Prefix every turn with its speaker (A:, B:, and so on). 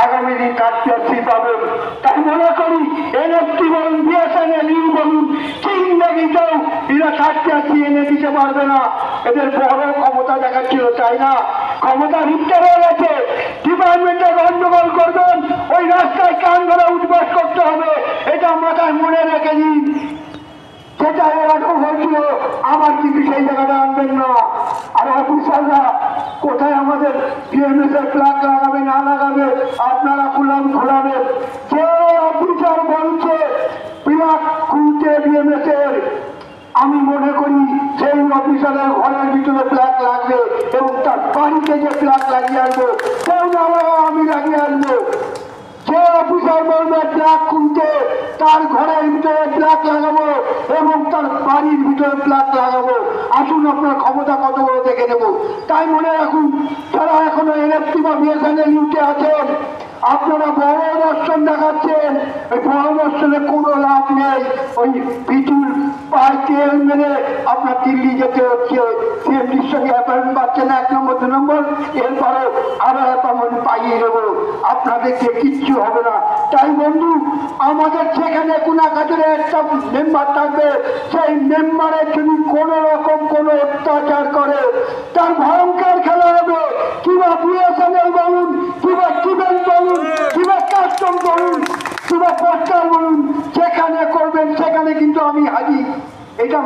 A: আগামী দিন কাটতে পাবেন। তাই মনে করি এনএফটি বলুন, বিএসএনএল বলুন, জিন্দাগিতেও এরা কাটতে এনে দিতে পারবে না। এদের বড় ক্ষমতা দেখাচ্ছিল, তাই না? ক্ষমতা ভিত্তে হয়ে গেছে। ডিপার্টমেন্টে গন্ডগোল করবেন, ওই রাস্তায় কান ধরে উঠবাস করতে হবে, এটা মাথায় মনে রেখে দিন। সেটা এর আগেও হয়েছিল, আবার কিন্তু সেই জায়গাটা আনবেন না। আর অফিসাররা কোথায় আমাদের বিএমএস এর প্লাগ লাগাবে না লাগাবে আপনারা খোলাবেন। যে অফিসার বলছে প্লাগ খুলতে বিএমএস এর, আমি মনে করি সেই অফিসারের ঘরের ভিতরে প্লাগ লাগবে এবং তার বাড়িতে যে প্লাগ লাগিয়ে আসবো কেউ না আমি লাগিয়ে আসবো। যে অফিসার বলবে প্লাগ খুলতে, তার ঘরের ভিতরে প্লাগ লাগাবো এবং তার বাড়ির ভিতরে প্লাগ লাগাবো। আসুন আপনার ক্ষমতা কত বড় দেখে নেব। তাই মনে রাখুন, যারা এখনো এনএফটি বা বিএসএনএল ইউতে আছেন, আপনারা বড় দর্শন দেখাচ্ছেন। ওই বড় দর্শনে কোনো লাভ নেই। ওই পিঠুর পায়ে তেল মেরে আপনার দিল্লি যেতে হচ্ছে, সিএমডির সঙ্গে অ্যাপয়েন্টমেন্ট পাচ্ছেন 1 নম্বর 2 নম্বর, এরপরে আবার অ্যাপয়েন্টমেন্ট পাইয়ে দেবো। আপনাদেরকে কিচ্ছু হবে না। তাই বন্ধু, আমাদের সেখানে কোনাকাজরে একটা মেম্বার থাকবে, সেই মেম্বারের যদি কোনো রকম কোনো অত্যাচার করে তার ভয়ঙ্কর খেলা হবে। কিংবা বিএসএনএল বলুন, কিংবা টিবেল বলুন, কিংবা কাস্টম বলুন, কিংবা পোস্টাল বলুন, যেখানে করবেন সেখানে কিন্তু আমি হাজির। এটা